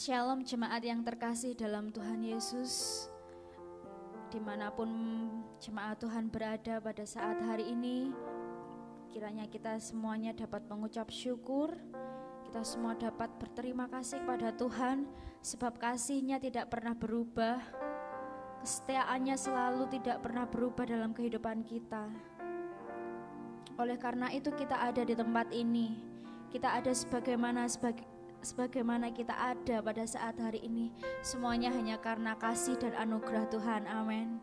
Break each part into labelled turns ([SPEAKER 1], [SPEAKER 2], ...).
[SPEAKER 1] Shalom jemaat yang terkasih dalam Tuhan Yesus. Dimanapun jemaat Tuhan berada pada saat hari ini, kiranya kita semuanya dapat mengucap syukur. Kita semua dapat berterima kasih kepada Tuhan, sebab kasih-Nya tidak pernah berubah. Kesetiaannya selalu tidak pernah berubah dalam kehidupan kita. Oleh karena itu kita ada di tempat ini. Kita ada sebagaimana kita ada pada saat hari ini, semuanya hanya karena kasih dan anugerah Tuhan. Amin.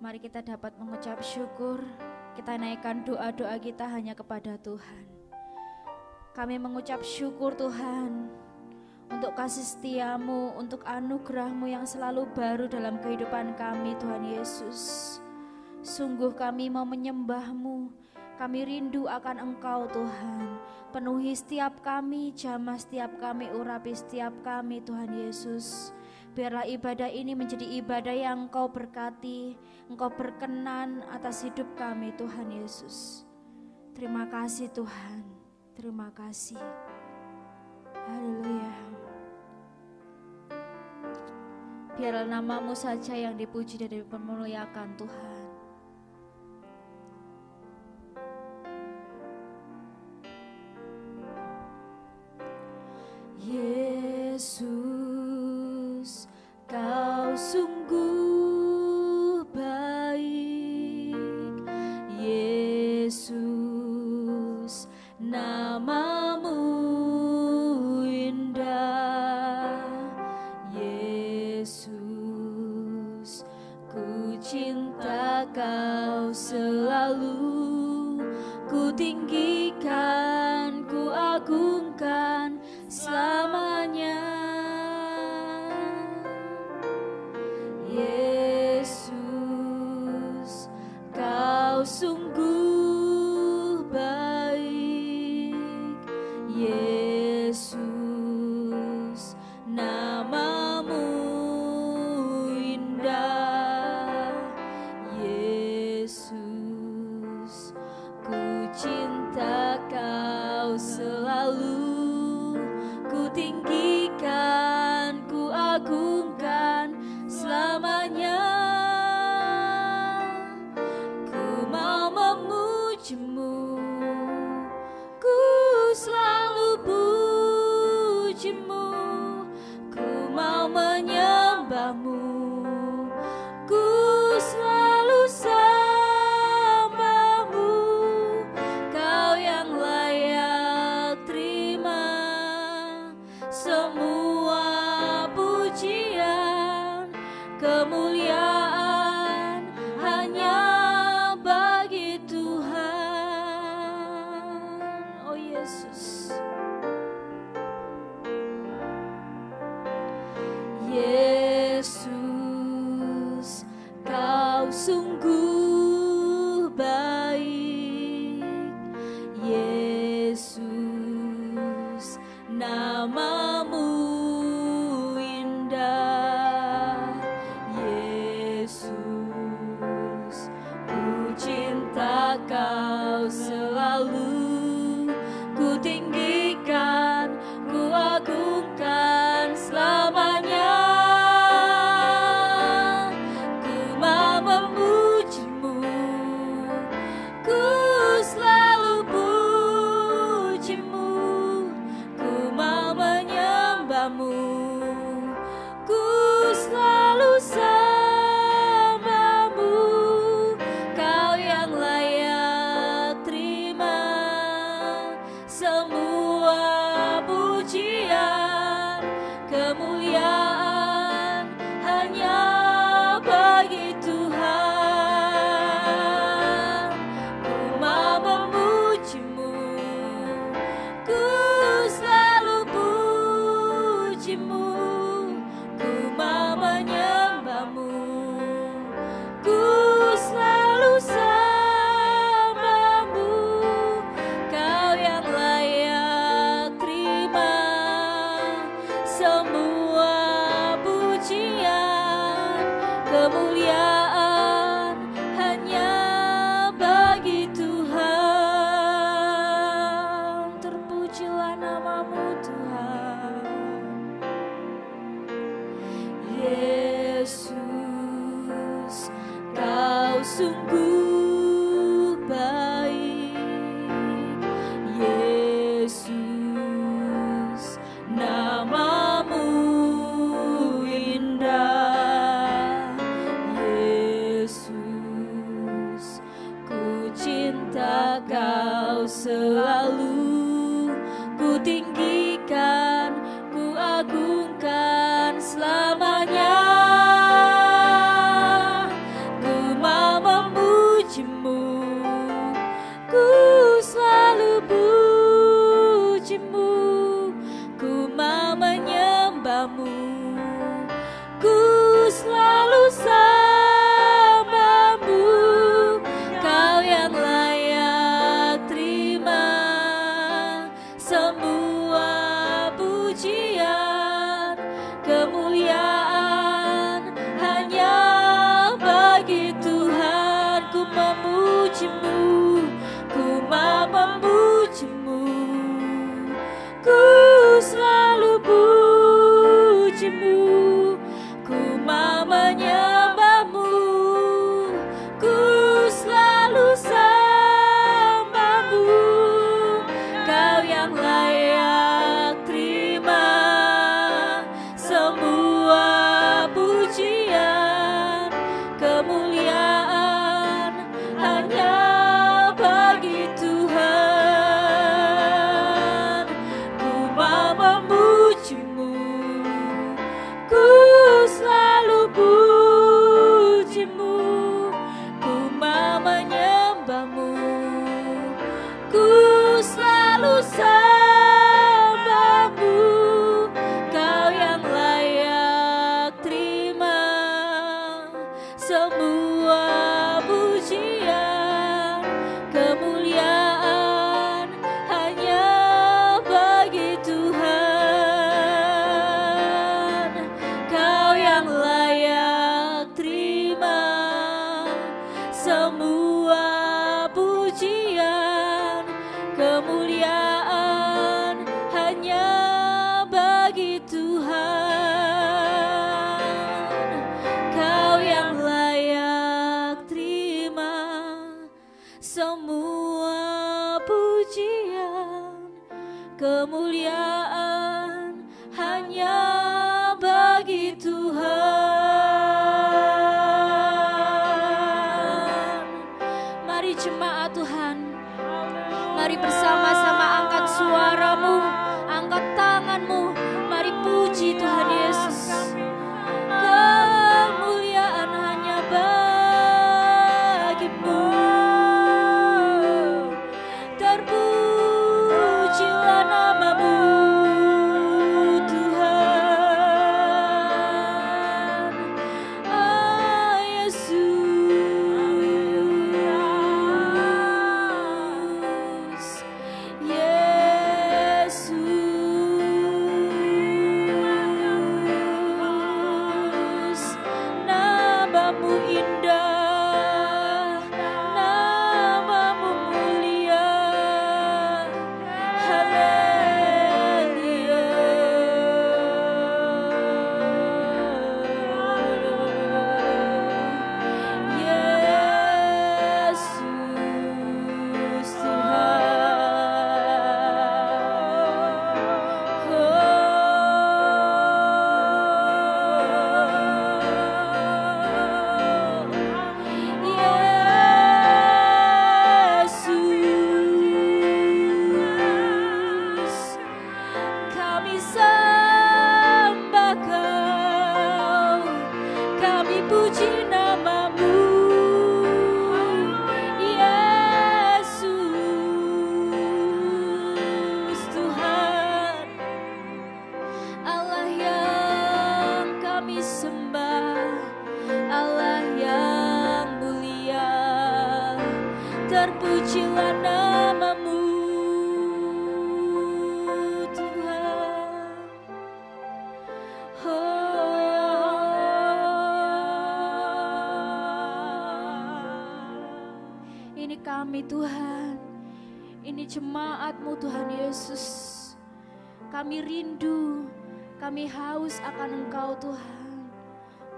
[SPEAKER 1] Mari kita dapat mengucap syukur. Kita naikkan doa-doa kita hanya kepada Tuhan. Kami mengucap syukur Tuhan untuk kasih setia-Mu, untuk anugerah-Mu yang selalu baru dalam kehidupan kami, Tuhan Yesus. Sungguh kami mau menyembah-Mu. Kami rindu akan Engkau Tuhan. Penuhi setiap kami, jamah setiap kami, urapi setiap kami Tuhan Yesus. Biarlah ibadah ini menjadi ibadah yang Engkau berkati, Engkau berkenan atas hidup kami Tuhan Yesus. Terima kasih Tuhan, terima kasih. Haleluya. Biarlah nama-Mu saja yang dipuji dan dipermuliakan Tuhan. Yesus, Kau sungguh baik. Yesus, nama-Mu indah. Yesus, ku cinta Kau selalu. Ku tinggikan, ku agungkan selamanya. Yesus, Kau sungguh baik. Yesus, nama-Mu indah. Yesus, ku cinta Kau selalu. tak Kau selalu ku tinggikan, ku agungkan selamanya. Ku mau memuji-Mu, ku selalu puji-Mu, ku mau menyembah-Mu, ku selalu sembah-Mu. Kau yang layak terima semua pujian, kemuliaan hanya bagi Tuhan. Ku memuji-Mu, ku mau memuji-Mu, ku selalu puji-Mu, ku mau menyembah-Mu, ku selalu sembah-Mu. Kau yang layak terima semua pujian, kemuliaan hanya bagi Tuhan. Ku mau memuji-Mu, ku selalu puji-Mu, ku mau menyembah-Mu, ku selalu sembah-Mu. Kau yang layak terima semua pujian, kemuliaan hanya bagi Tuhan. Kau yang layak terima semua pujian, kemuliaan hanya bagi Tuhan. Kau yang layak terima semua pujian, kemuliaan hanya bagi Tuhan. Mari jemaat Tuhan, mari bersama-sama angkat suaramu, angkat tanganmu, mari puji Tuhan Yesus. Kemuliaan hanya bagi-Mu, terpujilah nama-Mu Tuhan. Ah, Yesus, Yesus, nama-Mu indah, nama-Mu mulia. Haleluya. Yesus Yesus, kami sembah Kau, kami puji nama-Mu. Yesus Tuhan, Allah yang kami sembah, Allah yang mulia, terpujilah nama-Mu Tuhan. Ini kami Tuhan, ini jemaat-Mu Tuhan Yesus. Kami rindu, kami haus akan Engkau Tuhan.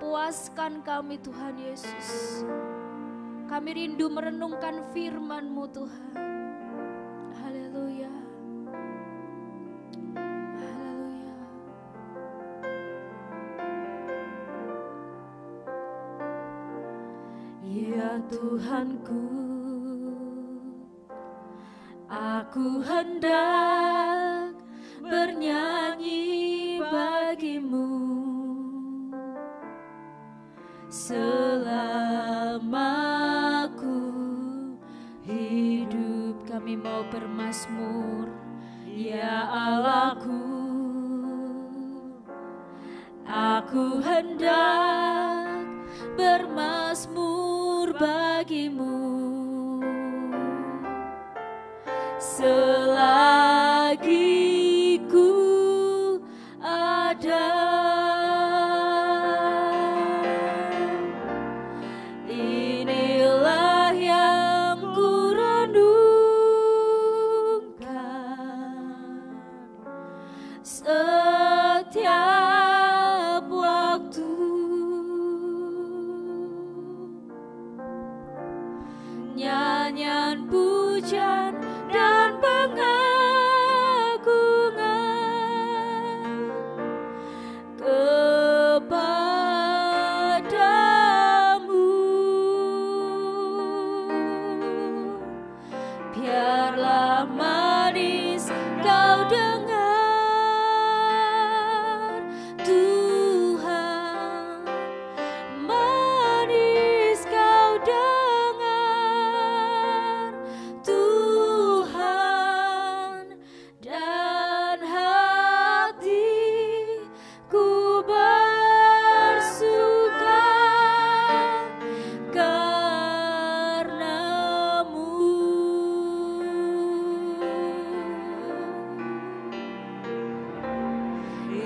[SPEAKER 1] Puaskan kami Tuhan Yesus. Kami rindu merenungkan firman-Mu Tuhan. Haleluya. Haleluya. Ya Tuhanku, Aku hendak bernyanyi bagimu selama ku hidup. Kami mau bermazmur, ya Allahku. Aku hendak bermazmur bagimu selagi ku ada. Inilah yang ku renungkan setiap waktu. Nyanyian pujian dan pengagungan kepadamu. Biarlah manis kau dengar Tuhan, manis kau dengar Tuhan, dan hatiku bersuka karenamu.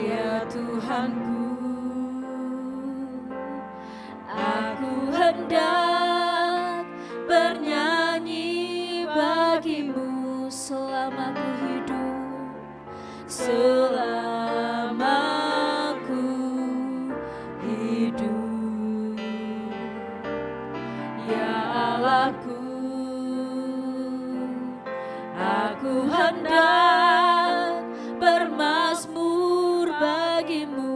[SPEAKER 1] Ya Tuhanku, aku hendak bernyanyi bagimu selama ku hidup, selama ku hidup. Ya Allahku, aku hendak bermazmur bagimu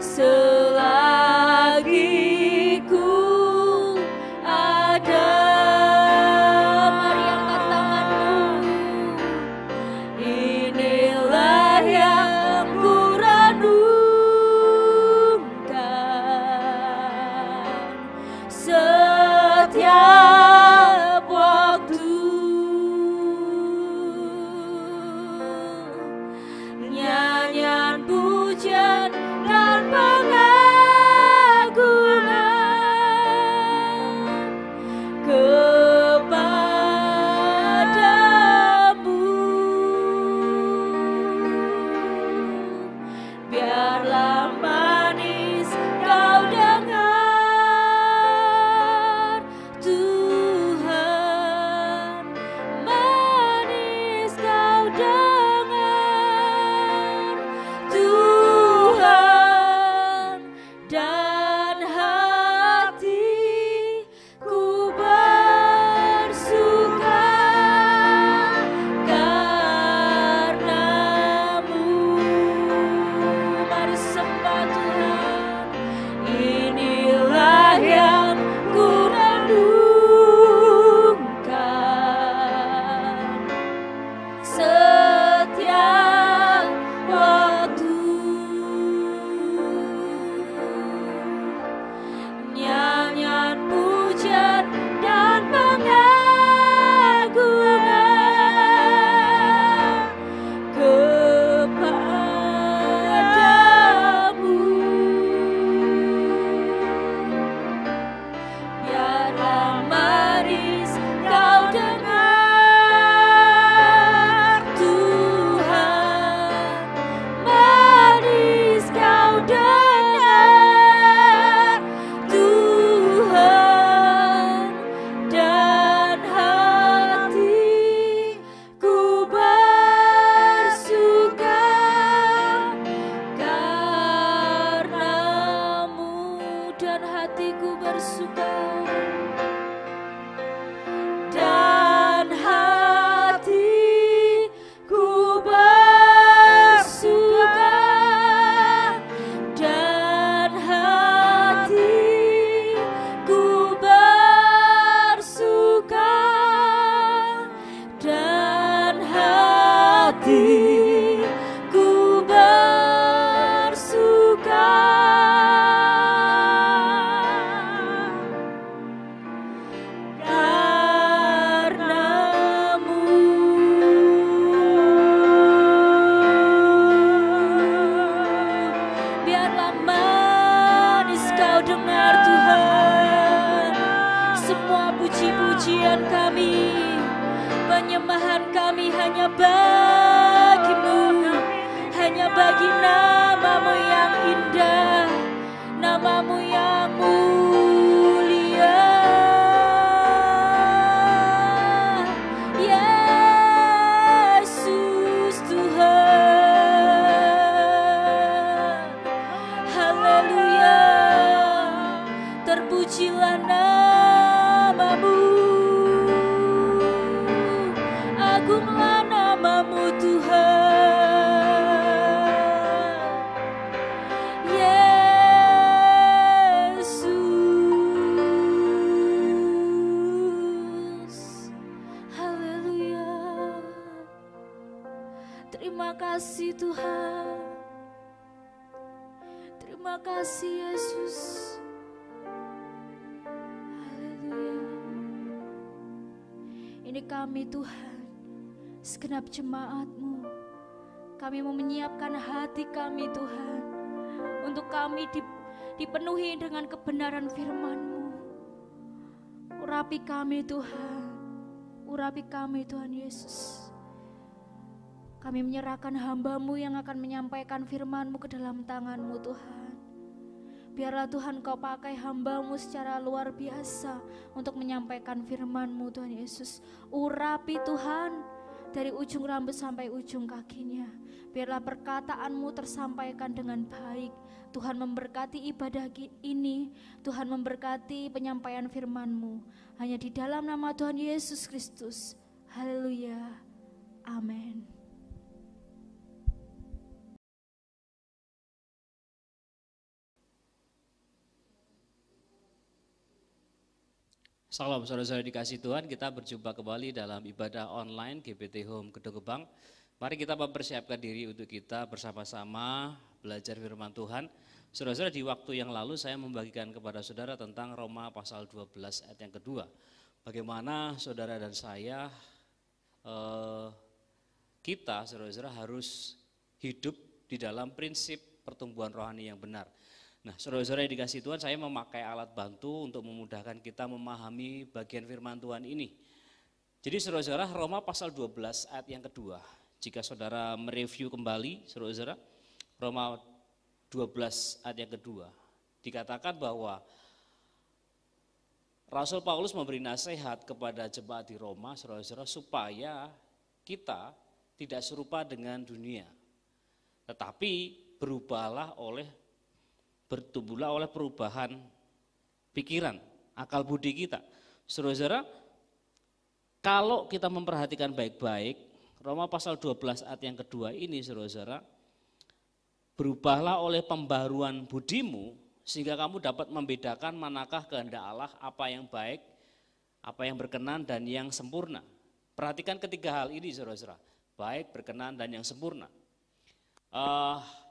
[SPEAKER 1] selagi ku ada. Mari angkat tanganmu. Inilah yang ku renungkan setiap waktu. pujian kami, penyembahan kami hanya bagimu, hanya bagi namamu yang indah, namamu yang mulia. Yesus Tuhan, haleluya, terpujilah namamu, agunglah namamu Tuhan. Terima kasih Tuhan, terima kasih Yesus. Haleluya. Ini kami Tuhan, segenap jemaat-Mu. Kami mau menyiapkan hati kami Tuhan, untuk kami dipenuhi dengan kebenaran firman-Mu. Urapi kami Tuhan, urapi kami Tuhan Yesus. Kami menyerahkan hamba-Mu yang akan menyampaikan firman-Mu ke dalam tangan-Mu Tuhan. Biarlah Tuhan Kau pakai hamba-Mu secara luar biasa untuk menyampaikan firman-Mu Tuhan Yesus. Urapi Tuhan dari ujung rambut sampai ujung kakinya. Biarlah perkataan-Mu tersampaikan dengan baik. Tuhan memberkati ibadah ini, Tuhan memberkati penyampaian firman-Mu. Hanya di dalam nama Tuhan Yesus Kristus. Haleluya. Amin.
[SPEAKER 2] Salam saudara-saudara dikasih Tuhan, kita berjumpa kembali dalam ibadah online GPT Home Gedung Gebang. Mari kita mempersiapkan diri untuk kita bersama-sama belajar firman Tuhan. Saudara-saudara, di waktu yang lalu saya membagikan kepada saudara tentang Roma pasal 12 ayat yang kedua. Bagaimana saudara dan saya, kita saudara-saudara harus hidup di dalam prinsip pertumbuhan rohani yang benar. Nah, saudara-saudara yang dikasih Tuhan, saya memakai alat bantu untuk memudahkan kita memahami bagian firman Tuhan ini. Jadi saudara-saudara, Roma pasal 12 ayat yang kedua. Jika saudara mereview kembali, saudara-saudara, Roma 12 ayat yang kedua, dikatakan bahwa Rasul Paulus memberi nasihat kepada jemaat di Roma, saudara-saudara, supaya kita tidak serupa dengan dunia, tetapi bertumbuhlah oleh perubahan pikiran, akal budi kita. Saudara-saudara, kalau kita memperhatikan baik-baik, Roma pasal 12 ayat yang kedua ini, saudara-saudara, berubahlah oleh pembaruan budimu, sehingga kamu dapat membedakan manakah kehendak Allah, apa yang baik, apa yang berkenan, dan yang sempurna. Perhatikan ketiga hal ini, saudara-saudara, baik, berkenan, dan yang sempurna.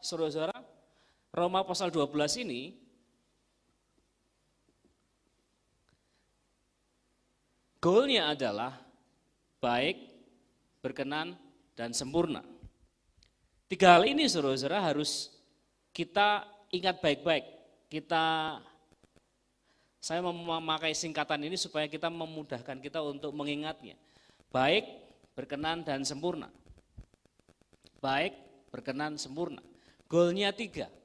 [SPEAKER 2] Saudara-saudara, Roma pasal 12 ini goalnya adalah baik, berkenan, dan sempurna. Tiga hal ini saudara-saudara harus kita ingat baik-baik. Saya memakai singkatan ini supaya kita memudahkan kita untuk mengingatnya. Baik, berkenan, dan sempurna. Baik, berkenan, sempurna. Goalnya 3.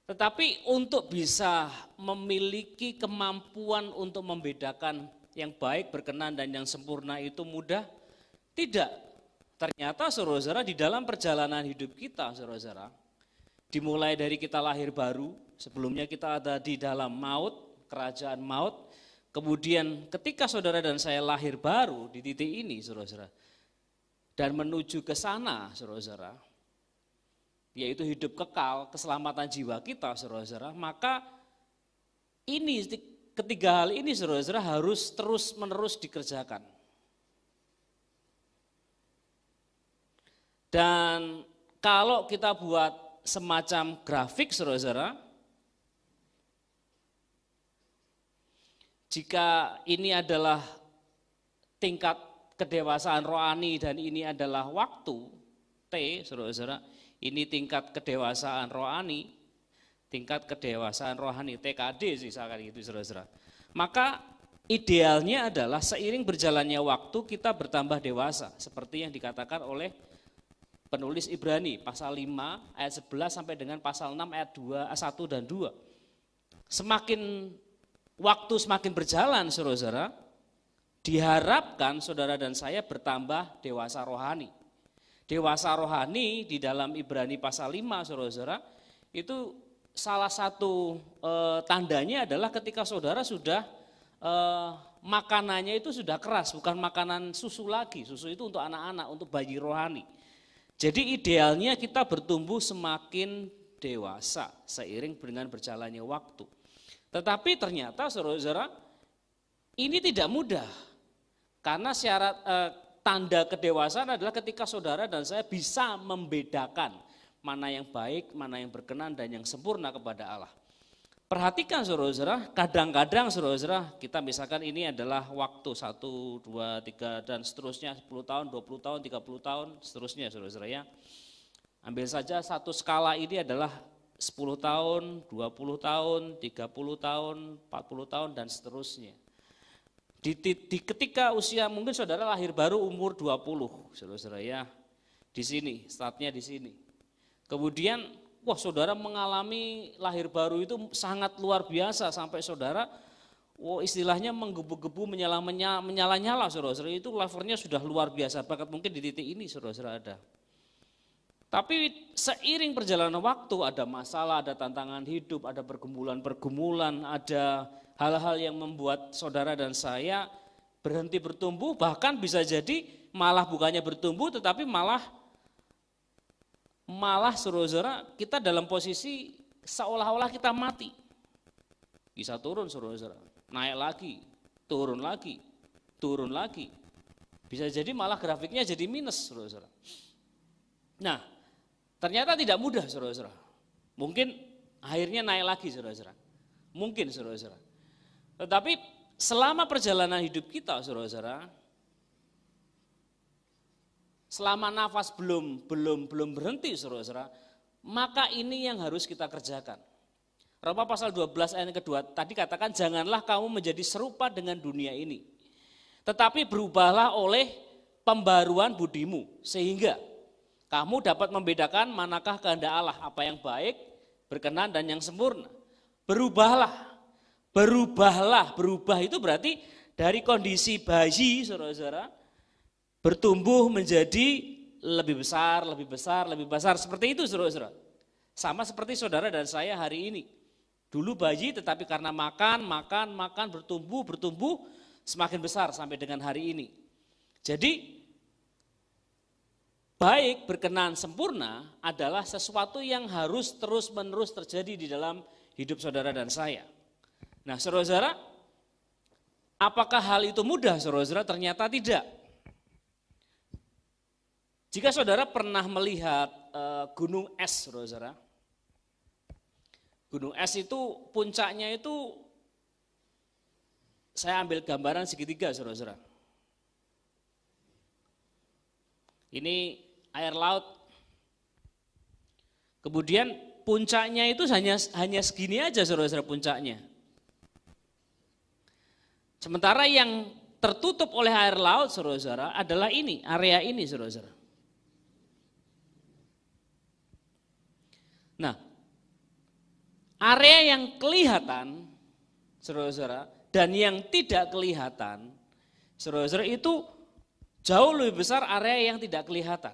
[SPEAKER 2] Tetapi untuk bisa memiliki kemampuan untuk membedakan yang baik, berkenan, dan yang sempurna itu mudah? Tidak. Ternyata saudara-saudara, di dalam perjalanan hidup kita, saudara-saudara, dimulai dari kita lahir baru, sebelumnya kita ada di dalam maut, kerajaan maut, kemudian ketika saudara dan saya lahir baru di titik ini, saudara-saudara, dan menuju ke sana, saudara-saudara, yaitu hidup kekal, keselamatan jiwa kita, saudara-saudara, maka ini ketiga hal ini, saudara-saudara, harus terus-menerus dikerjakan. Dan kalau kita buat semacam grafik, saudara-saudara, jika ini adalah tingkat kedewasaan rohani dan ini adalah waktu T, saudara-saudara, ini tingkat kedewasaan rohani, TKD sih, misalkan gitu, saudara-saudara. Maka idealnya adalah seiring berjalannya waktu kita bertambah dewasa. Seperti yang dikatakan oleh penulis Ibrani pasal 5 ayat 11 sampai dengan pasal 6 ayat 1 dan 2. Semakin waktu semakin berjalan saudara-saudara, diharapkan saudara dan saya bertambah dewasa rohani. Dewasa rohani di dalam Ibrani pasal 5 saudara-saudara, itu salah satu tandanya adalah ketika saudara sudah makanannya itu sudah keras, bukan makanan susu lagi. Susu itu untuk anak-anak, untuk bayi rohani. Jadi idealnya kita bertumbuh semakin dewasa seiring dengan berjalannya waktu. Tetapi ternyata saudara-saudara ini tidak mudah. Karena syarat tanda kedewasaan adalah ketika saudara dan saya bisa membedakan mana yang baik, mana yang berkenan dan yang sempurna kepada Allah. Perhatikan saudara-saudara, kadang-kadang saudara-saudara kita misalkan ini adalah waktu 1, 2, 3 dan seterusnya 10 tahun, 20 tahun, 30 tahun, seterusnya saudara-saudara ya. Ambil saja satu skala ini adalah 10 tahun, 20 tahun, 30 tahun, 40 tahun dan seterusnya. Di ketika usia mungkin saudara lahir baru umur 20, saudara-saudara ya. Di sini, startnya di sini. Kemudian wah saudara mengalami lahir baru itu sangat luar biasa sampai saudara istilahnya menggebu-gebu menyala-nyala saudara-saudara, itu levelnya sudah luar biasa, bahkan mungkin di titik ini saudara-saudara ada. Tapi seiring perjalanan waktu ada masalah, ada tantangan hidup, ada pergumulan-pergumulan, ada hal-hal yang membuat saudara dan saya berhenti bertumbuh, bahkan bisa jadi malah bukannya bertumbuh tetapi malah saudara-saudara kita dalam posisi seolah-olah kita mati. Bisa turun saudara-saudara, naik lagi, turun lagi, turun lagi. Bisa jadi malah grafiknya jadi minus saudara-saudara. Nah, ternyata tidak mudah saudara-saudara. Mungkin akhirnya naik lagi saudara-saudara. Mungkin saudara-saudara. Tetapi selama perjalanan hidup kita saudara-saudara, selama nafas belum berhenti saudara-saudara, maka ini yang harus kita kerjakan. Roma pasal 12 ayat kedua tadi katakan janganlah kamu menjadi serupa dengan dunia ini. Tetapi berubahlah oleh pembaruan budimu sehingga kamu dapat membedakan manakah kehendak Allah, apa yang baik, berkenan dan yang sempurna. Berubah itu berarti dari kondisi bayi saudara-saudara bertumbuh menjadi lebih besar. Seperti itu saudara-saudara. Sama seperti saudara dan saya hari ini. Dulu bayi tetapi karena makan, bertumbuh, semakin besar sampai dengan hari ini. Jadi baik, berkenan, sempurna adalah sesuatu yang harus terus-menerus terjadi di dalam hidup saudara dan saya. Nah saudara-saudara, apakah hal itu mudah saudara-saudara? Ternyata tidak. Jika saudara pernah melihat gunung es saudara-saudara, gunung es itu puncaknya itu, saya ambil gambaran segitiga saudara-saudara. Ini air laut, kemudian puncaknya itu hanya segini aja saudara-saudara puncaknya. Sementara yang tertutup oleh air laut saudara-saudara adalah ini, area ini saudara-saudara. Nah, area yang kelihatan saudara-saudara dan yang tidak kelihatan saudara-saudara itu jauh lebih besar area yang tidak kelihatan.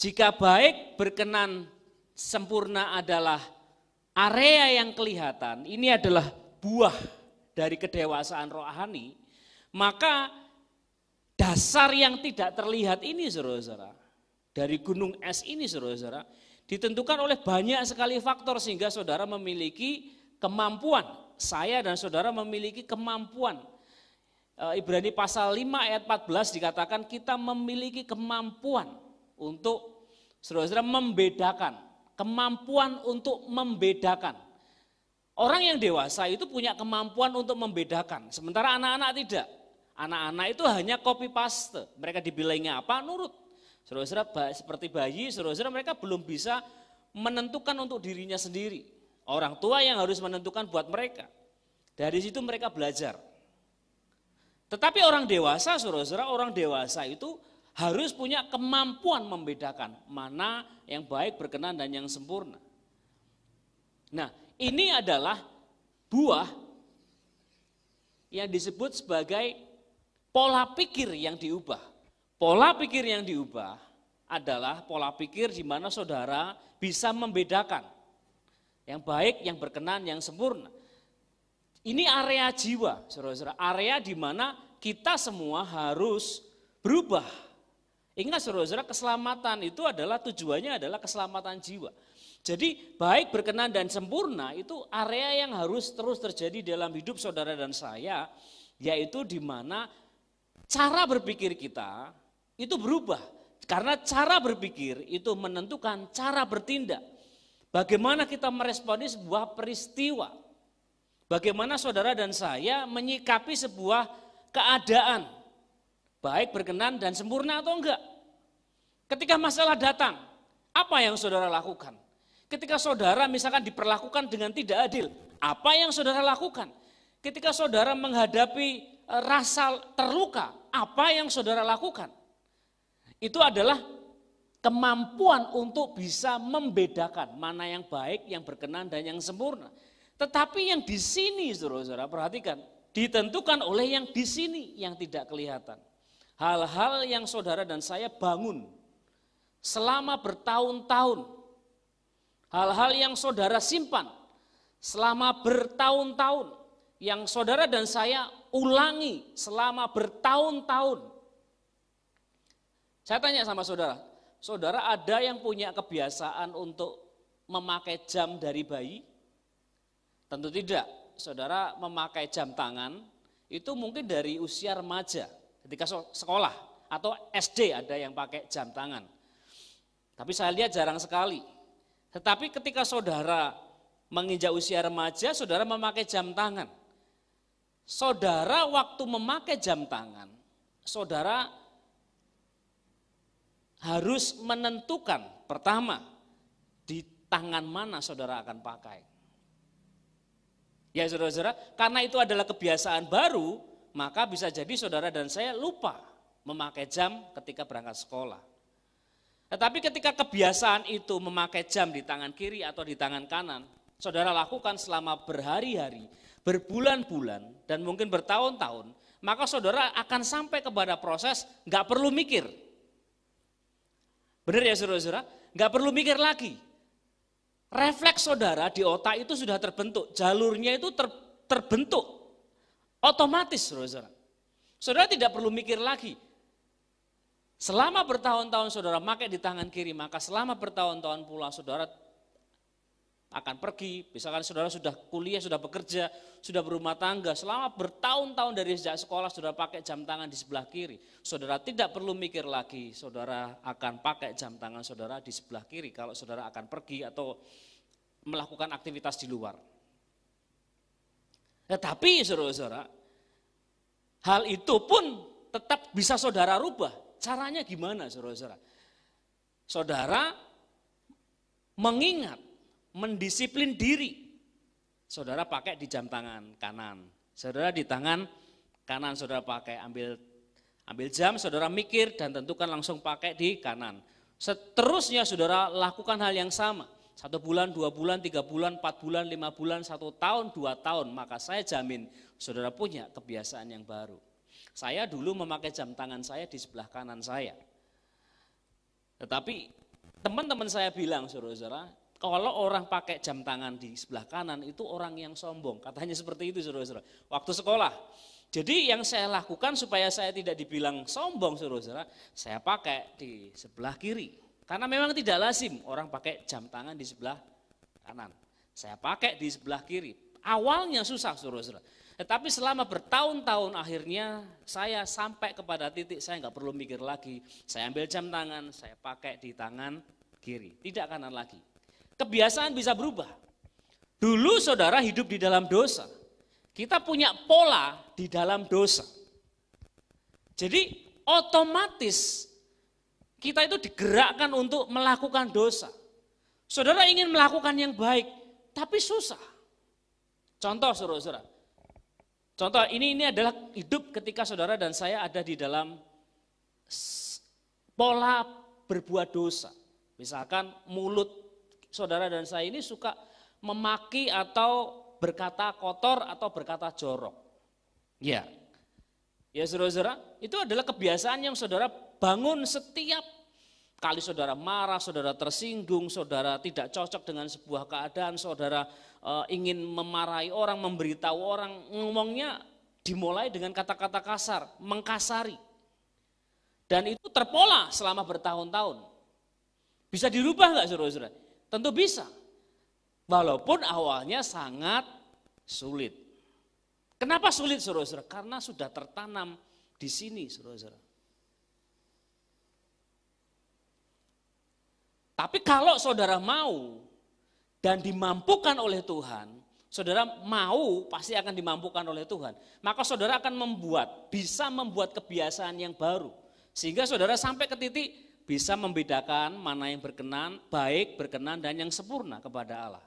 [SPEAKER 2] Jika baik, berkenan, sempurna adalah area yang kelihatan, ini adalah buah dari kedewasaan rohani, maka dasar yang tidak terlihat ini saudara-saudara, dari gunung es ini saudara-saudara, ditentukan oleh banyak sekali faktor sehingga saudara memiliki kemampuan, saya dan saudara memiliki kemampuan. Ibrani pasal 5 ayat 14 dikatakan kita memiliki kemampuan untuk saudara-saudara membedakan, kemampuan untuk membedakan. Orang yang dewasa itu punya kemampuan untuk membedakan, sementara anak-anak tidak. Anak-anak itu hanya copy paste, mereka dibilangnya apa nurut. Saudara-saudara seperti bayi, saudara-saudara mereka belum bisa menentukan untuk dirinya sendiri. Orang tua yang harus menentukan buat mereka. Dari situ mereka belajar. Tetapi orang dewasa, saudara-saudara, orang dewasa itu harus punya kemampuan membedakan mana yang baik, berkenan, dan yang sempurna. Nah, ini adalah buah yang disebut sebagai pola pikir yang diubah. Pola pikir yang diubah adalah pola pikir di mana saudara bisa membedakan yang baik, yang berkenan, yang sempurna. Ini area jiwa, saudara-saudara, area di mana kita semua harus berubah. Ingat saudara-saudara, keselamatan itu adalah tujuannya adalah keselamatan jiwa. Jadi baik, berkenan, dan sempurna itu area yang harus terus terjadi dalam hidup saudara dan saya, yaitu di mana cara berpikir kita itu berubah. Karena cara berpikir itu menentukan cara bertindak. Bagaimana kita meresponi sebuah peristiwa. Bagaimana saudara dan saya menyikapi sebuah keadaan, baik, berkenan, dan sempurna atau enggak. Ketika masalah datang, apa yang saudara lakukan? Ketika saudara misalkan diperlakukan dengan tidak adil, apa yang saudara lakukan? Ketika saudara menghadapi rasa terluka, apa yang saudara lakukan? Itu adalah kemampuan untuk bisa membedakan mana yang baik, yang berkenan, dan yang sempurna. Tetapi yang di sini, saudara-saudara, perhatikan, ditentukan oleh yang di sini yang tidak kelihatan. Hal-hal yang saudara dan saya bangun selama bertahun-tahun, hal-hal yang saudara simpan selama bertahun-tahun, yang saudara dan saya ulangi selama bertahun-tahun. Saya tanya sama saudara, saudara ada yang punya kebiasaan untuk memakai jam dari bayi? Tentu tidak. Saudara memakai jam tangan itu mungkin dari usia remaja, ketika sekolah atau SD ada yang pakai jam tangan. Tapi saya lihat jarang sekali. Tetapi ketika saudara menginjak usia remaja, saudara memakai jam tangan. Saudara waktu memakai jam tangan, saudara harus menentukan pertama di tangan mana saudara akan pakai. Ya saudara-saudara, karena itu adalah kebiasaan baru, maka bisa jadi saudara dan saya lupa memakai jam ketika berangkat sekolah. Tetapi ketika kebiasaan itu memakai jam di tangan kiri atau di tangan kanan, saudara lakukan selama berhari-hari, berbulan-bulan, dan mungkin bertahun-tahun, maka saudara akan sampai kepada proses nggak perlu mikir. Benar ya saudara-saudara? Nggak perlu mikir lagi. Refleks saudara di otak itu sudah terbentuk, jalurnya itu terbentuk otomatis saudara. Saudara tidak perlu mikir lagi. Selama bertahun-tahun saudara pakai di tangan kiri, maka selama bertahun-tahun pula saudara akan pergi, misalkan saudara sudah kuliah, sudah bekerja, sudah berumah tangga, selama bertahun-tahun dari sejak sekolah saudara pakai jam tangan di sebelah kiri. Saudara tidak perlu mikir lagi, saudara akan pakai jam tangan saudara di sebelah kiri kalau saudara akan pergi atau melakukan aktivitas di luar. Tetapi saudara-saudara, hal itu pun tetap bisa saudara rubah. Caranya gimana saudara-saudara? Saudara mengingat, mendisiplin diri. Saudara pakai di jam tangan kanan. Saudara di tangan kanan saudara pakai, ambil jam, saudara mikir dan tentukan langsung pakai di kanan. Seterusnya saudara lakukan hal yang sama. 1 bulan, 2 bulan, 3 bulan, 4 bulan, 5 bulan, 1 tahun, 2 tahun. Maka saya jamin saudara punya kebiasaan yang baru. Saya dulu memakai jam tangan saya di sebelah kanan saya. Tetapi teman-teman saya bilang saudara-saudara, kalau orang pakai jam tangan di sebelah kanan itu orang yang sombong. Katanya seperti itu saudara-saudara. Waktu sekolah. Jadi yang saya lakukan supaya saya tidak dibilang sombong saudara-saudara, saya pakai di sebelah kiri. Karena memang tidak lazim orang pakai jam tangan di sebelah kanan. Saya pakai di sebelah kiri. Awalnya susah saudara-saudara. Tetapi selama bertahun-tahun akhirnya saya sampai kepada titik saya nggak perlu mikir lagi. Saya ambil jam tangan, saya pakai di tangan kiri, tidak kanan lagi. Kebiasaan bisa berubah. Dulu saudara hidup di dalam dosa. Kita punya pola di dalam dosa. Jadi otomatis kita itu digerakkan untuk melakukan dosa. Saudara ingin melakukan yang baik, tapi susah. Contoh saudara-saudara, Contoh ini adalah hidup ketika saudara dan saya ada di dalam pola berbuat dosa. Misalkan mulut saudara dan saya ini suka memaki atau berkata kotor atau berkata jorok. Ya, ya saudara-saudara, itu adalah kebiasaan yang saudara bangun setiap kali saudara marah, saudara tersinggung, saudara tidak cocok dengan sebuah keadaan, saudara ingin memarahi orang, memberitahu orang, ngomongnya dimulai dengan kata-kata kasar, mengkasari. Dan itu terpola selama bertahun-tahun. Bisa dirubah enggak saudara-saudara? Tentu bisa. Walaupun awalnya sangat sulit. Kenapa sulit saudara-saudara? Karena sudah tertanam di sini saudara-saudara. Tapi kalau saudara mau dan dimampukan oleh Tuhan, saudara mau pasti akan dimampukan oleh Tuhan. Maka saudara akan bisa membuat kebiasaan yang baru. Sehingga saudara sampai ke titik bisa membedakan mana yang berkenan, baik, berkenan, dan yang sempurna kepada Allah.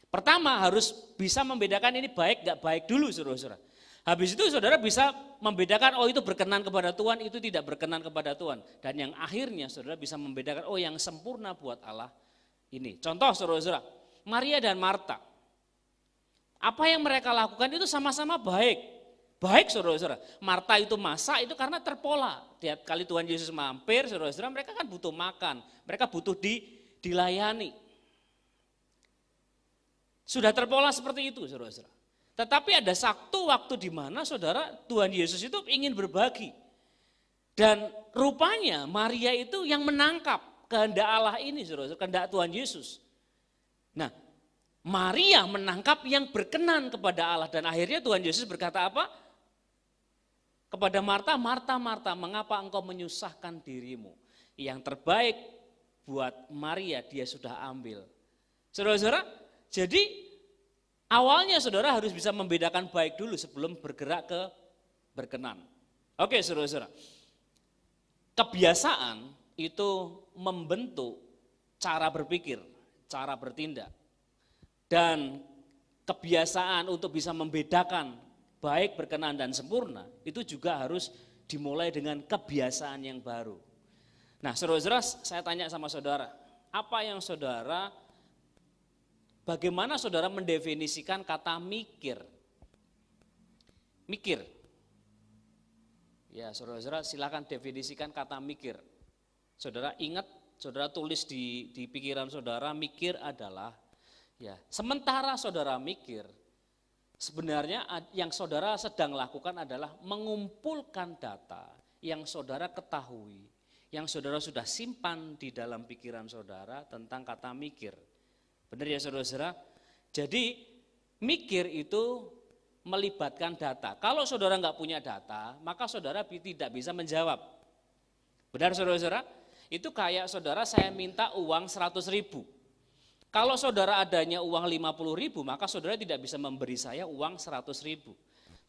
[SPEAKER 2] Pertama harus bisa membedakan ini baik gak baik dulu saudara-saudara. Habis itu saudara bisa membedakan oh itu berkenan kepada Tuhan, itu tidak berkenan kepada Tuhan. Dan yang akhirnya saudara bisa membedakan oh yang sempurna buat Allah ini. Contoh saudara-saudara, Maria dan Marta. Apa yang mereka lakukan itu sama-sama baik. Baik saudara-saudara, Marta itu masak itu karena terpola. Tiap kali Tuhan Yesus mampir saudara-saudara mereka kan butuh makan, mereka butuh dilayani. Sudah terpola seperti itu saudara-saudara. Tetapi ada satu waktu di mana saudara Tuhan Yesus itu ingin berbagi. Dan rupanya Maria itu yang menangkap kehendak Allah ini saudara-saudara, kehendak Tuhan Yesus. Nah, Maria menangkap yang berkenan kepada Allah dan akhirnya Tuhan Yesus berkata apa? Kepada Marta, Marta, Marta, mengapa engkau menyusahkan dirimu? Yang terbaik buat Maria dia sudah ambil. Saudara-saudara, jadi awalnya saudara harus bisa membedakan baik dulu sebelum bergerak ke berkenan. Oke saudara-saudara, kebiasaan itu membentuk cara berpikir, cara bertindak. Dan kebiasaan untuk bisa membedakan baik, berkenan, dan sempurna, itu juga harus dimulai dengan kebiasaan yang baru. Nah saudara-saudara, saya tanya sama saudara, bagaimana saudara mendefinisikan kata mikir? Mikir. Ya saudara-saudara silakan definisikan kata mikir. Saudara ingat, saudara tulis di pikiran saudara, mikir adalah, ya sementara saudara mikir, sebenarnya yang saudara sedang lakukan adalah mengumpulkan data yang saudara ketahui, yang saudara sudah simpan di dalam pikiran saudara tentang kata mikir. Benar ya saudara-saudara? Jadi mikir itu melibatkan data. Kalau saudara nggak punya data, maka saudara tidak bisa menjawab. Benar saudara-saudara? Itu kayak saudara saya minta uang 100.000. Kalau saudara adanya uang 50.000, maka saudara tidak bisa memberi saya uang 100.000.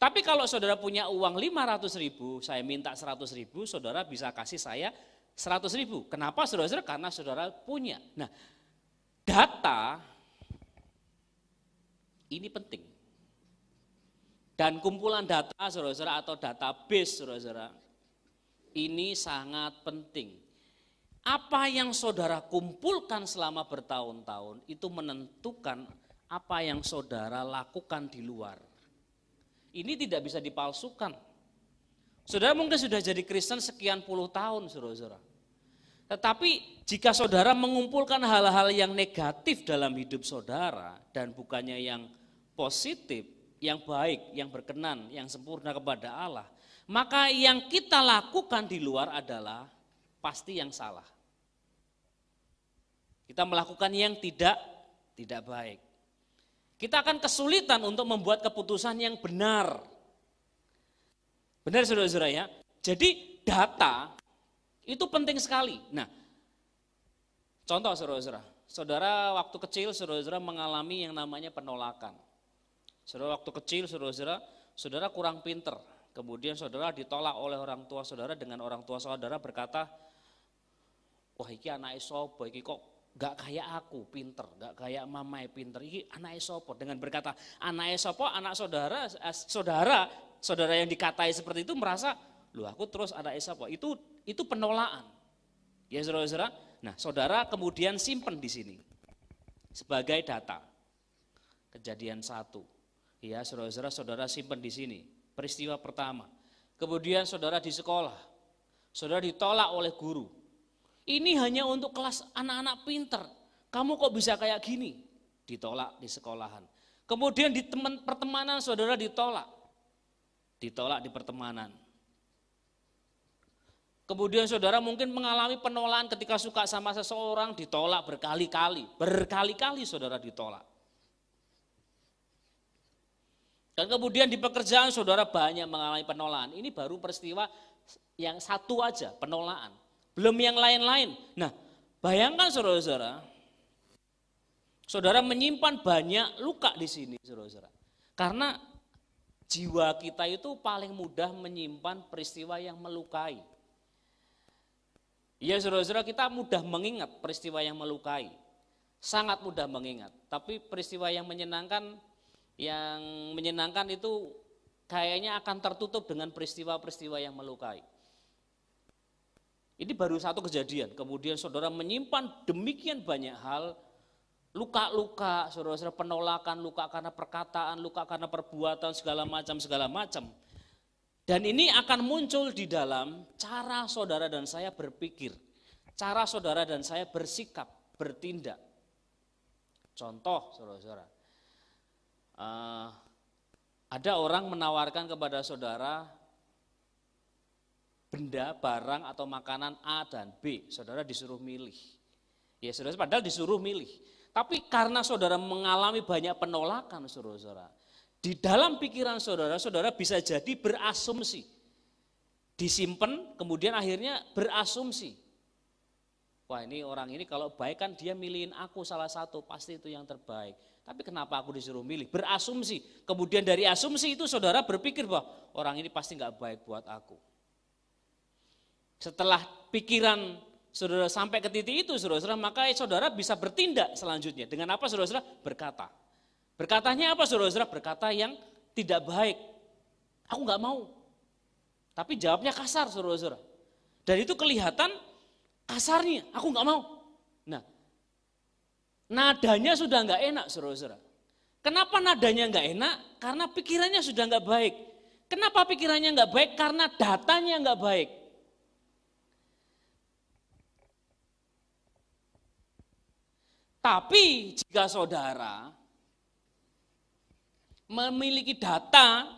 [SPEAKER 2] Tapi kalau saudara punya uang 500.000, saya minta 100.000, saudara bisa kasih saya 100.000. Kenapa saudara-saudara? Karena saudara punya. Nah, data ini penting. Dan kumpulan data saudara-saudara atau database saudara-saudara ini sangat penting. Apa yang saudara kumpulkan selama bertahun-tahun itu menentukan apa yang saudara lakukan di luar. Ini tidak bisa dipalsukan. Saudara mungkin sudah jadi Kristen sekian puluh tahun saudara-saudara. Tetapi jika saudara mengumpulkan hal-hal yang negatif dalam hidup saudara dan bukannya yang positif, yang baik, yang berkenan, yang sempurna kepada Allah, maka yang kita lakukan di luar adalah pasti yang salah. Kita melakukan yang tidak baik. Kita akan kesulitan untuk membuat keputusan yang benar. Benar saudara-saudara ya? Jadi data itu penting sekali. Nah, contoh saudara-saudara. Saudara waktu kecil saudara-saudara mengalami yang namanya penolakan. Saudara waktu kecil saudara-saudara, saudara kurang pinter. Kemudian saudara ditolak oleh orang tua saudara dengan orang tua saudara berkata, wah iki anake sapa iki kok gak kayak aku pinter, gak kayak mamae pinter. Ini anaknya sopo, dengan berkata anaknya sopo, anak saudara yang dikatai seperti itu merasa, loh aku terus anaknya sopo. Itu penolakan. Ya saudara-saudara. Nah, saudara kemudian simpen di sini sebagai data. Kejadian 1. Ya, saudara-saudara, saudara simpen di sini. Peristiwa pertama. Kemudian saudara di sekolah. Saudara ditolak oleh guru. Ini hanya untuk kelas anak-anak pinter. Kamu kok bisa kayak gini? Ditolak di sekolahan. Kemudian di pertemanan saudara ditolak. Ditolak di pertemanan. Kemudian saudara mungkin mengalami penolakan ketika suka sama seseorang, ditolak berkali-kali. Berkali-kali saudara ditolak. Dan kemudian di pekerjaan saudara banyak mengalami penolakan. Ini baru peristiwa yang satu aja, penolakan. Belum yang lain-lain. Nah, bayangkan saudara-saudara, saudara menyimpan banyak luka di sini, saudara-saudara. Karena jiwa kita itu paling mudah menyimpan peristiwa yang melukai. Ya saudara-saudara, kita mudah mengingat peristiwa yang melukai. Sangat mudah mengingat. Tapi peristiwa yang menyenangkan itu kayaknya akan tertutup dengan peristiwa-peristiwa yang melukai. Ini baru satu kejadian, kemudian saudara menyimpan demikian banyak hal, luka-luka, saudara-saudara, penolakan, luka karena perkataan, luka karena perbuatan, segala macam. Dan ini akan muncul di dalam cara saudara dan saya berpikir, cara saudara dan saya bersikap, bertindak. Contoh, saudara-saudara, ada orang menawarkan kepada saudara benda, barang atau makanan A dan B, saudara disuruh milih. Ya saudara, padahal disuruh milih. Tapi karena saudara mengalami banyak penolakan, saudara, di dalam pikiran saudara, saudara bisa jadi berasumsi. Disimpan, kemudian akhirnya berasumsi. Wah, ini orang ini kalau baik kan dia milihin aku salah satu, pasti itu yang terbaik. Tapi kenapa aku disuruh milih? Berasumsi. Kemudian dari asumsi itu saudara berpikir bahwa orang ini pasti gak baik buat aku. Setelah pikiran saudara sampai ke titik itu, saudara, maka saudara bisa bertindak selanjutnya. Dengan apa, saudara? Berkata. Berkatanya apa, saudara? Berkata yang tidak baik. Aku gak mau. Tapi jawabnya kasar, saudara. Dan itu kelihatan kasarnya, aku gak mau. Nah, nadanya sudah gak enak, saudara. Kenapa nadanya gak enak? Karena pikirannya sudah gak baik. Kenapa pikirannya gak baik? Karena datanya gak baik. Tapi jika saudara memiliki data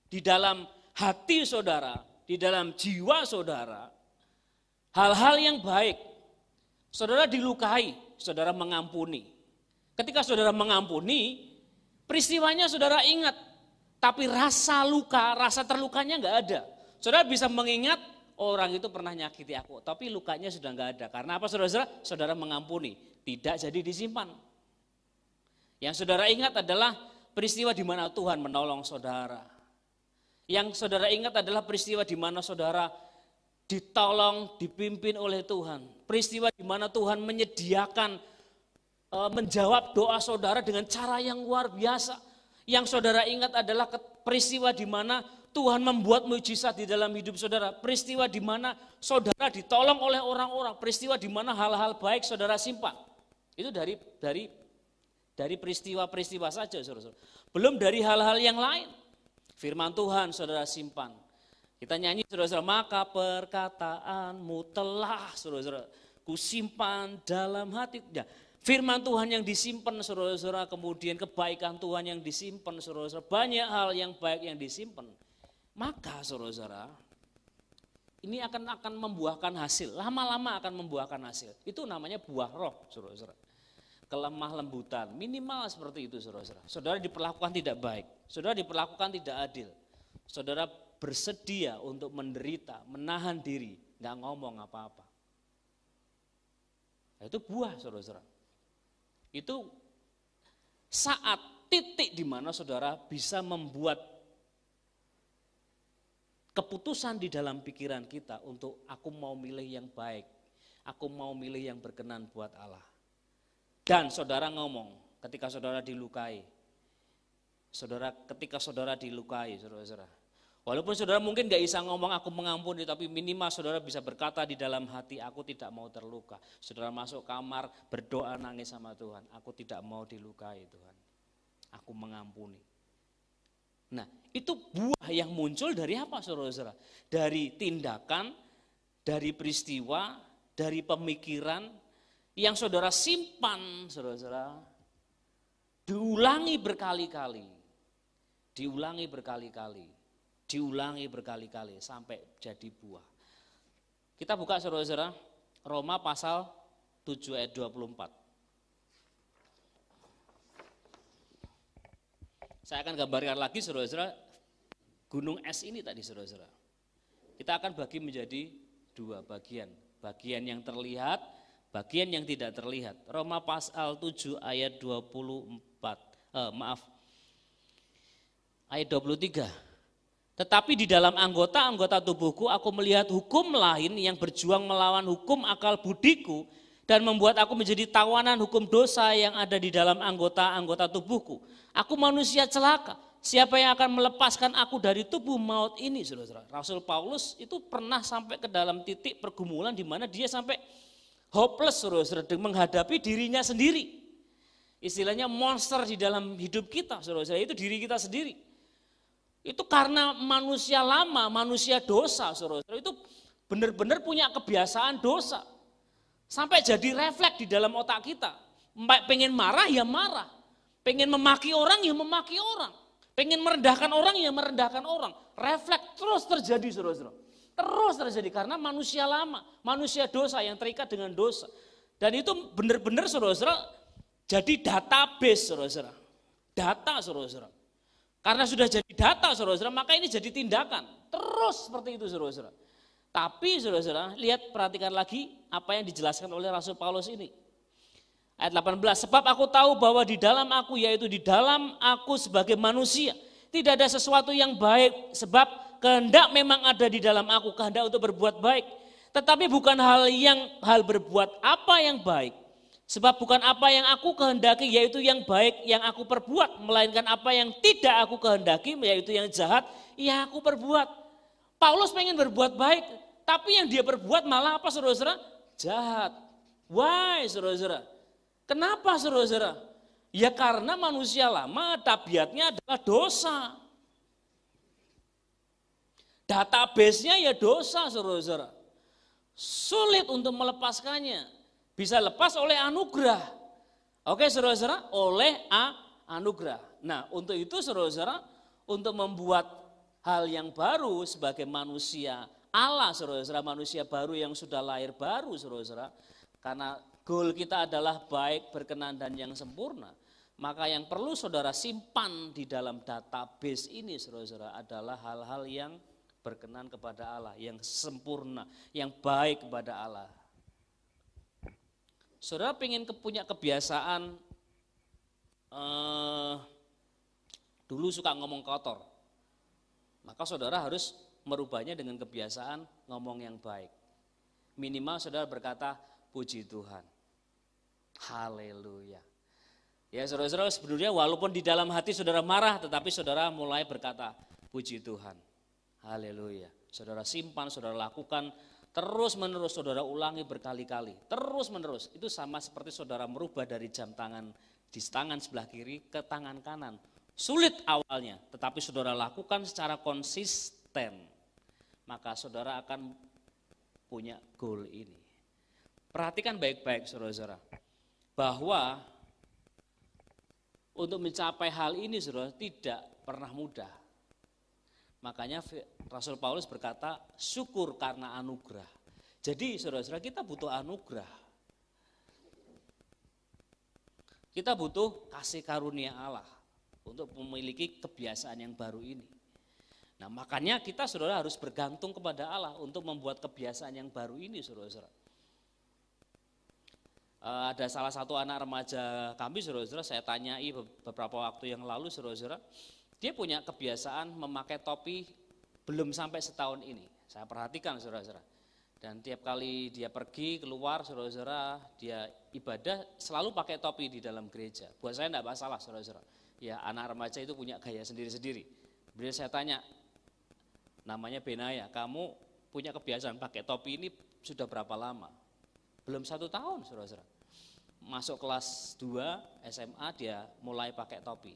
[SPEAKER 2] di dalam hati saudara, di dalam jiwa saudara, hal-hal yang baik, saudara dilukai, saudara mengampuni. Ketika saudara mengampuni, peristiwanya saudara ingat, tapi rasa luka, rasa terlukanya enggak ada. Saudara bisa mengingat orang itu pernah nyakiti aku, tapi lukanya sudah enggak ada. Karena apa, saudara? Saudara mengampuni, tidak jadi disimpan. Yang saudara ingat adalah peristiwa di mana Tuhan menolong saudara. Yang saudara ingat adalah peristiwa di mana saudara ditolong, dipimpin oleh Tuhan. Peristiwa di mana Tuhan menyediakan, menjawab doa saudara dengan cara yang luar biasa. Yang saudara ingat adalah peristiwa di mana Tuhan membuat mujizat di dalam hidup saudara. Peristiwa di mana saudara ditolong oleh orang-orang. Peristiwa di mana hal-hal baik saudara simpan. Itu dari peristiwa-peristiwa saja, saudara. Belum dari hal-hal yang lain. Firman Tuhan saudara simpan. Kita nyanyi, saudara, maka perkataanmu telah, saudara, kusimpan dalam hati. Ya, firman Tuhan yang disimpan, saudara, kemudian kebaikan Tuhan yang disimpan, saudara, banyak hal yang baik yang disimpan. Maka, saudara, ini akan membuahkan hasil, lama-lama akan membuahkan hasil. Itu namanya buah roh, saudara. Kelemah lembutan, minimal seperti itu, saudara. Saudara diperlakukan tidak baik, saudara diperlakukan tidak adil, saudara bersedia untuk menderita, menahan diri, nggak ngomong apa-apa. Nah, itu buah, saudara. Itu saat titik di mana saudara bisa membuat keputusan di dalam pikiran kita untuk aku mau milih yang baik, aku mau milih yang berkenan buat Allah. Dan saudara ngomong ketika saudara dilukai. Ketika saudara dilukai, saudara. Walaupun saudara mungkin gak bisa ngomong aku mengampuni, tapi minimal saudara bisa berkata di dalam hati, aku tidak mau terluka. Saudara masuk kamar, berdoa nangis sama Tuhan, aku tidak mau dilukai Tuhan. Aku mengampuni. Nah, itu buah yang muncul dari apa saudara-saudara? Dari tindakan, dari peristiwa, dari pemikiran yang saudara simpan, saudara-saudara. Diulangi berkali-kali. Diulangi berkali-kali sampai jadi buah. Kita buka saudara-saudara, Roma pasal 7 ayat 24. Saya akan gambarkan lagi saudara-saudara, gunung es ini tadi saudara-saudara. Kita akan bagi menjadi dua bagian. Bagian yang terlihat, bagian yang tidak terlihat. Roma pasal 7 ayat 23. Tetapi di dalam anggota-anggota tubuhku aku melihat hukum lain yang berjuang melawan hukum akal budiku dan membuat aku menjadi tawanan hukum dosa yang ada di dalam anggota-anggota tubuhku. Aku manusia celaka, siapa yang akan melepaskan aku dari tubuh maut ini, saudara-saudara. Rasul Paulus itu pernah sampai ke dalam titik pergumulan di mana dia sampai hopeless, saudara-saudara, menghadapi dirinya sendiri. Istilahnya monster di dalam hidup kita, saudara-saudara, itu diri kita sendiri. Itu karena manusia lama, manusia dosa, saudara-saudara, itu benar-benar punya kebiasaan dosa. Sampai jadi refleks di dalam otak kita. Pengen marah ya marah. Pengen memaki orang ya memaki orang. Pengen merendahkan orang ya merendahkan orang. Refleks terus terjadi, saudara-saudara. Terus terjadi karena manusia lama, manusia dosa yang terikat dengan dosa. Dan itu benar-benar, saudara-saudara, jadi database, saudara-saudara. Data, saudara-saudara. Karena sudah jadi data, saudara-saudara, maka ini jadi tindakan. Terus seperti itu, saudara-saudara. Tapi, saudara-saudara, lihat, perhatikan lagi apa yang dijelaskan oleh Rasul Paulus ini. Ayat 18, sebab aku tahu bahwa di dalam aku, yaitu di dalam aku sebagai manusia, tidak ada sesuatu yang baik, sebab kehendak memang ada di dalam aku, kehendak untuk berbuat baik. Tetapi bukan hal berbuat apa yang baik. Sebab bukan apa yang aku kehendaki yaitu yang baik yang aku perbuat, melainkan apa yang tidak aku kehendaki yaitu yang jahat yang aku perbuat. Paulus pengen berbuat baik, tapi yang dia perbuat malah apa, saudara-saudara? Jahat. Why, saudara-saudara? Kenapa, saudara-saudara? Ya karena manusia lama tabiatnya adalah dosa. Database-nya ya dosa, saudara-saudara. Sulit untuk melepaskannya. Bisa lepas oleh anugerah. Oke, saudara-saudara, oleh anugerah. Nah, untuk itu, saudara-saudara, untuk membuat hal yang baru sebagai manusia Allah, saudara-saudara, manusia baru yang sudah lahir baru, saudara-saudara, karena goal kita adalah baik, berkenan, dan yang sempurna, maka yang perlu saudara simpan di dalam database ini, saudara-saudara, adalah hal-hal yang berkenan kepada Allah, yang sempurna, yang baik kepada Allah. Saudara pengen punya kebiasaan, dulu suka ngomong kotor, maka saudara harus merubahnya dengan kebiasaan ngomong yang baik. Minimal saudara berkata, puji Tuhan, haleluya. Ya saudara-saudara, sebenarnya walaupun di dalam hati saudara marah, tetapi saudara mulai berkata, puji Tuhan, haleluya. Saudara simpan, saudara lakukan, terus menerus saudara ulangi berkali-kali, terus menerus. Itu sama seperti saudara merubah dari jam tangan di tangan sebelah kiri ke tangan kanan. Sulit awalnya, tetapi saudara lakukan secara konsisten, maka saudara akan punya goal ini. Perhatikan baik-baik, saudara-saudara, bahwa untuk mencapai hal ini, saudara, tidak pernah mudah. Makanya Rasul Paulus berkata, syukur karena anugerah. Jadi saudara-saudara, kita butuh anugerah. Kita butuh kasih karunia Allah untuk memiliki kebiasaan yang baru ini. Nah, makanya kita, saudara, harus bergantung kepada Allah untuk membuat kebiasaan yang baru ini, saudara-saudara. Ada salah satu anak remaja kami, saudara-saudara, saya tanyai beberapa waktu yang lalu, saudara-saudara, dia punya kebiasaan memakai topi belum sampai setahun ini. Saya perhatikan, saudara-saudara. Dan tiap kali dia pergi keluar, saudara-saudara, dia ibadah selalu pakai topi di dalam gereja. Buat saya enggak masalah, saudara-saudara. Ya, anak remaja itu punya gaya sendiri-sendiri. Bila saya tanya, namanya Benaya, kamu punya kebiasaan pakai topi ini sudah berapa lama? Belum 1 tahun, saudara-saudara. Masuk kelas 2 SMA dia mulai pakai topi.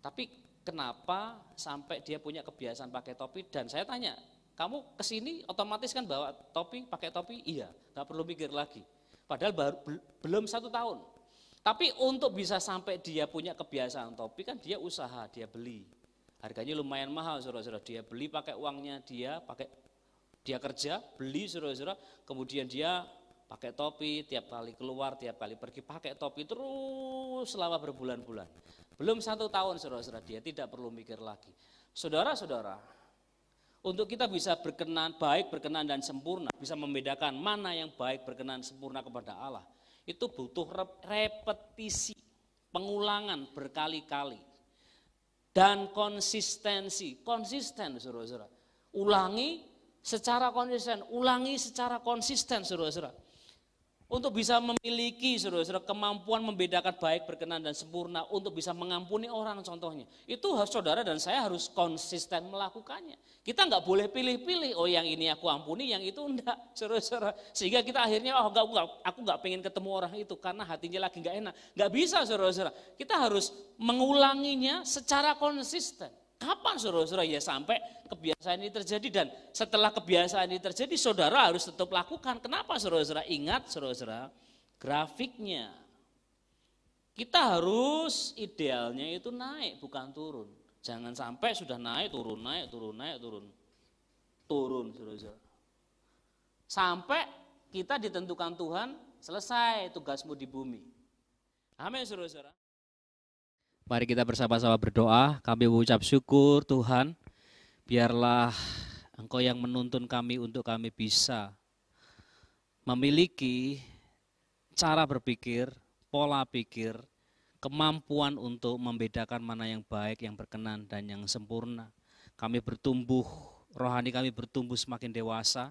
[SPEAKER 2] Tapi kenapa sampai dia punya kebiasaan pakai topi? Dan saya tanya, kamu kesini otomatis kan bawa topi, pakai topi? Iya, gak perlu mikir lagi. Padahal belum 1 tahun. Tapi untuk bisa sampai dia punya kebiasaan topi kan dia usaha, dia beli. Harganya lumayan mahal, saudara-saudara. Dia beli pakai uangnya dia kerja, beli, saudara-saudara. Kemudian dia pakai topi, tiap kali keluar, tiap kali pergi pakai topi terus selama berbulan-bulan. Belum 1 tahun, saudara-saudara, dia tidak perlu mikir lagi. Saudara-saudara, untuk kita bisa berkenan, baik, berkenan, dan sempurna, bisa membedakan mana yang baik, berkenan, sempurna kepada Allah, itu butuh repetisi, pengulangan berkali-kali, dan konsistensi, konsisten, saudara-saudara. Ulangi secara konsisten, saudara-saudara. Untuk bisa memiliki, saudara-saudara, kemampuan membedakan baik, berkenan, dan sempurna, untuk bisa mengampuni orang contohnya. Itu saudara dan saya harus konsisten melakukannya. Kita nggak boleh pilih-pilih, oh yang ini aku ampuni, yang itu enggak, saudara-saudara. Sehingga kita akhirnya, aku nggak pengen ketemu orang itu karena hatinya lagi nggak enak. Nggak bisa, saudara-saudara. Kita harus mengulanginya secara konsisten. Kapan, saudara-saudara? Ya sampai kebiasaan ini terjadi, dan setelah kebiasaan ini terjadi saudara harus tetap lakukan. Kenapa, saudara-saudara? Ingat, saudara-saudara, grafiknya. Kita harus idealnya itu naik bukan turun. Jangan sampai sudah naik turun, saudara-saudara. Sampai kita ditentukan Tuhan, selesai tugasmu di bumi. Amin, saudara-saudara. Mari kita bersama-sama berdoa. Kami mengucap syukur Tuhan, biarlah Engkau yang menuntun kami untuk kami bisa memiliki cara berpikir, pola pikir, kemampuan untuk membedakan mana yang baik, yang berkenan, dan yang sempurna. Kami bertumbuh, rohani kami bertumbuh semakin dewasa,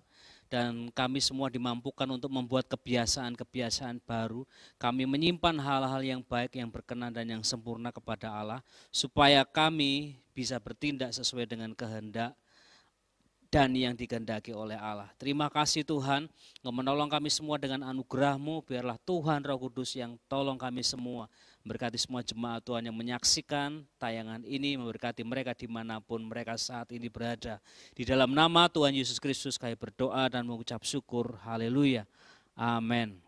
[SPEAKER 2] dan kami semua dimampukan untuk membuat kebiasaan-kebiasaan baru. Kami menyimpan hal-hal yang baik, yang berkenan, dan yang sempurna kepada Allah, supaya kami bisa bertindak sesuai dengan kehendak dan yang dikehendaki oleh Allah. Terima kasih Tuhan, Engkau menolong kami semua dengan anugerah-Mu. Biarlah Tuhan Roh Kudus yang tolong kami semua, memberkati semua jemaat Tuhan yang menyaksikan tayangan ini, memberkati mereka dimanapun mereka saat ini berada. Di dalam nama Tuhan Yesus Kristus kami berdoa dan mengucap syukur. Haleluya. Amin.